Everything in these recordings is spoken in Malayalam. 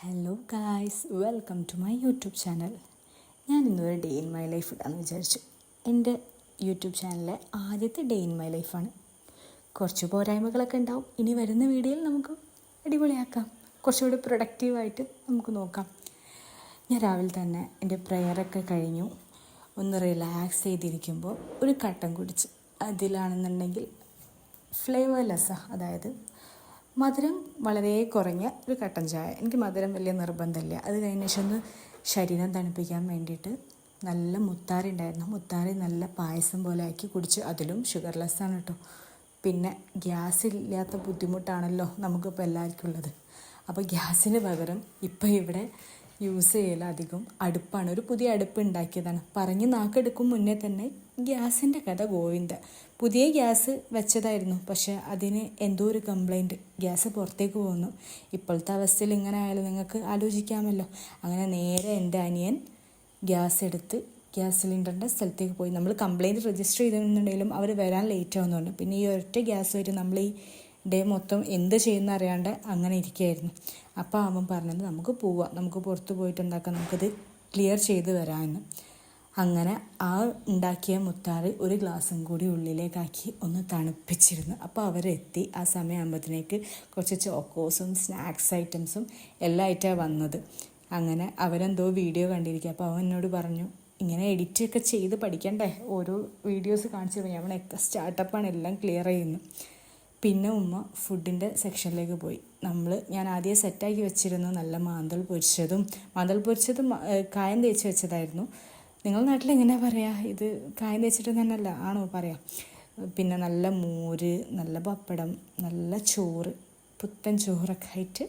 Hello guys, welcome to my YouTube channel. ഞാൻ ഇന്നൊരു ഡേ ഇൻ മൈ ലൈഫ് ഇടാമെന്ന് വിചാരിച്ചു. എൻ്റെ യൂട്യൂബ് ചാനലിലെ ആദ്യത്തെ ഡേ ഇൻ മൈ ലൈഫാണ്. കുറച്ച് പോരായ്മകളൊക്കെ ഉണ്ടാവും. ഇനി വരുന്ന വീഡിയോയിൽ നമുക്ക് അടിപൊളിയാക്കാം, കുറച്ചുകൂടി പ്രൊഡക്റ്റീവായിട്ട് നമുക്ക് നോക്കാം. ഞാൻ രാവിലെ തന്നെ എൻ്റെ പ്രെയറൊക്കെ കഴിഞ്ഞു ഒന്ന് റിലാക്സ് ചെയ്തിരിക്കുമ്പോൾ ഒരു കട്ടൻ കുടിച്ച്, അതിലാണെന്നുണ്ടെങ്കിൽ ഫ്ലേവർലെസ്സാണ്, അതായത് മധുരം വളരെ കുറഞ്ഞ ഒരു കട്ടൻ ചായ. എനിക്ക് മധുരം വലിയ നിർബന്ധമില്ല. അത് കഴിഞ്ഞ ശേഷം ഒന്ന് ശരീരം തണുപ്പിക്കാൻ വേണ്ടിയിട്ട് നല്ല മുത്താറി ഉണ്ടായിരുന്നു. മുത്താറി നല്ല പായസം പോലെ ആക്കി കുടിച്ച്. അതിലും ഷുഗർലെസ്സാണ് കേട്ടോ. പിന്നെ ഗ്യാസ് ഇല്ലാത്ത ബുദ്ധിമുട്ടാണല്ലോ നമുക്കിപ്പോൾ എല്ലാവർക്കും ഉള്ളത്. അപ്പോൾ ഗ്യാസിന് പകരം ഇപ്പം ഇവിടെ യൂസ് ചെയ്യൽ അധികം അടുപ്പാണ്. ഒരു പുതിയ അടുപ്പ് ഉണ്ടാക്കിയതാണ്. പറഞ്ഞ് നാക്കെടുക്കും മുന്നേ തന്നെ ഗ്യാസിൻ്റെ കഥ ഗോവിന്ദ. പുതിയ ഗ്യാസ് വെച്ചതായിരുന്നു, പക്ഷേ അതിന് എന്തോ ഒരു കംപ്ലൈൻറ്റ്, ഗ്യാസ് പുറത്തേക്ക് പോകുന്നു. ഇപ്പോഴത്തെ അവസ്ഥയിൽ ഇങ്ങനെ ആയാലും നിങ്ങൾക്ക് ആലോചിക്കാമല്ലോ. അങ്ങനെ നേരെ എൻ്റെ അനിയൻ ഗ്യാസ് എടുത്ത് ഗ്യാസ് സിലിണ്ടറിൻ്റെ സ്ഥലത്തേക്ക് പോയി. നമ്മൾ കംപ്ലൈൻറ്റ് രജിസ്റ്റർ ചെയ്തിട്ടുണ്ടെങ്കിലും അവർ വരാൻ ലേറ്റ് ആവുന്നുണ്ട്. പിന്നെ ഈ ഒറ്റ ഗ്യാസ് വരെ നമ്മൾ ഈ ഡേ മൊത്തം എന്ത് ചെയ്യുന്ന അറിയാണ്ട് അങ്ങനെ ഇരിക്കുകയായിരുന്നു. അപ്പോൾ അവൻ പറഞ്ഞത് നമുക്ക് പോവാം, നമുക്ക് പുറത്ത് പോയിട്ട് എന്താക്കാം, നമുക്കത് ക്ലിയർ ചെയ്ത് വരാമെന്ന്. അങ്ങനെ ആ ഉണ്ടാക്കിയ മുത്താറി ഒരു ഗ്ലാസ്സും കൂടി ഉള്ളിലേക്കാക്കി ഒന്ന് തണുപ്പിച്ചിരുന്നു. അപ്പോൾ അവരെത്തി. ആ സമയമാകുമ്പോഴത്തേക്ക് കുറച്ച് ചോക്കോസും സ്നാക്സ് ഐറ്റംസും എല്ലാം ആയിട്ടാണ് വന്നത്. അങ്ങനെ അവരെന്തോ വീഡിയോ കണ്ടിരിക്കുക. അപ്പോൾ അവൻ എന്നോട് പറഞ്ഞു, ഇങ്ങനെ എഡിറ്റൊക്കെ ചെയ്ത് പഠിക്കണ്ടേ, ഓരോ വീഡിയോസ് കാണിച്ചു തുടങ്ങി. അവനൊക്കെ സ്റ്റാർട്ടപ്പാണ്, എല്ലാം ക്ലിയർ ചെയ്യുന്നു. പിന്നെ ഉമ്മ ഫുഡിൻ്റെ സെക്ഷനിലേക്ക് പോയി. ഞാൻ ആദ്യം സെറ്റാക്കി വെച്ചിരുന്നു നല്ല മാന്തൽ പൊരിച്ചതും കായം തേച്ച് വെച്ചതായിരുന്നു. നിങ്ങളുടെ നാട്ടിൽ എങ്ങനെയാണ് പറയുക? ഇത് കായം തേച്ചിട്ട് തന്നെയല്ല ആണോ പറയാം? പിന്നെ നല്ല മോര്, നല്ല പപ്പടം, നല്ല ചോറ്, പുത്തൻ ചോറൊക്കെ ആയിട്ട്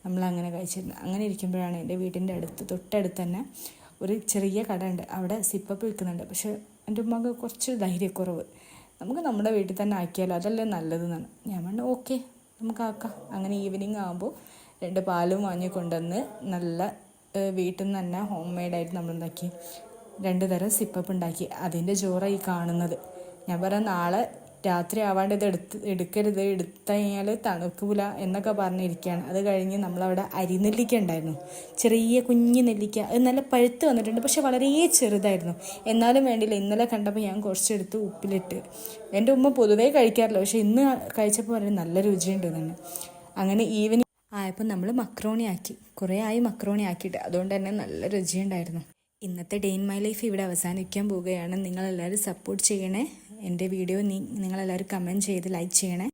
നമ്മളങ്ങനെ കഴിച്ചിരുന്നു. അങ്ങനെ ഇരിക്കുമ്പോഴാണ് എൻ്റെ വീടിൻ്റെ തൊട്ടടുത്ത് തന്നെ ഒരു ചെറിയ കട ഉണ്ട്. അവിടെ സിപ്പപ്പ് വിൽക്കുന്നുണ്ട്. പക്ഷേ എൻ്റെ ഉമ്മക്ക് കുറച്ച് ധൈര്യക്കുറവ്. നമുക്ക് നമ്മുടെ വീട്ടിൽ തന്നെ ആക്കിയാലോ, അതല്ലേ നല്ലതെന്നാണ്. ഞാൻ പറഞ്ഞു ഓക്കെ നമുക്ക് ആക്കാം. അങ്ങനെ ഈവനിങ് ആകുമ്പോൾ 2 പാലും വാങ്ങി കൊണ്ടുവന്ന് നല്ല വീട്ടിൽ നിന്ന് തന്നെ ഹോം മെയ്ഡായിട്ട് നമ്മളുണ്ടാക്കി 2 തരം സിപ്പപ്പ് ഉണ്ടാക്കി. അതിൻ്റെ ചോറായി കാണുന്നത്. ഞാൻ പറയാം നാളെ രാത്രി ആവാണ്ട് ഇത് എടുക്കരുത്, എടുത്തു കഴിഞ്ഞാൽ തണുക്കൂല എന്നൊക്കെ പറഞ്ഞിരിക്കുകയാണ്. അത് കഴിഞ്ഞ് നമ്മളവിടെ അരിനെല്ലിക്ക ഉണ്ടായിരുന്നു, ചെറിയ കുഞ്ഞ് നെല്ലിക്ക. അത് നല്ല പഴുത്ത് വന്നിട്ടുണ്ട്, പക്ഷെ വളരെ ചെറുതായിരുന്നു. എന്നാലും വേണ്ടിയില്ല, ഇന്നലെ കണ്ടപ്പോൾ ഞാൻ കുറച്ചെടുത്ത് ഉപ്പിലിട്ട്. എൻ്റെ ഉമ്മ പൊതുവേ കഴിക്കാറില്ല, പക്ഷെ ഇന്ന് കഴിച്ചപ്പോൾ വളരെ നല്ല രുചിയുണ്ട് തന്നെ. അങ്ങനെ ഈവനിങ് ആയപ്പോൾ നമ്മൾ മക്രോണി ആക്കി. കുറേ ആയി മക്രോണി ആക്കിയിട്ട്, അതുകൊണ്ട് തന്നെ നല്ല രുചിയുണ്ടായിരുന്നു. ഇന്നത്തെ ഡേ ഇൻ മൈ ലൈഫ് ഇവിടെ അവസാനിക്കാൻ പോവുകയാണ്. നിങ്ങളെല്ലാവരും സപ്പോർട്ട് ചെയ്യണേ. എൻ്റെ വീഡിയോ നിങ്ങളെല്ലാവരും കമൻറ്റ് ചെയ്ത് ലൈക്ക് ചെയ്യണേ.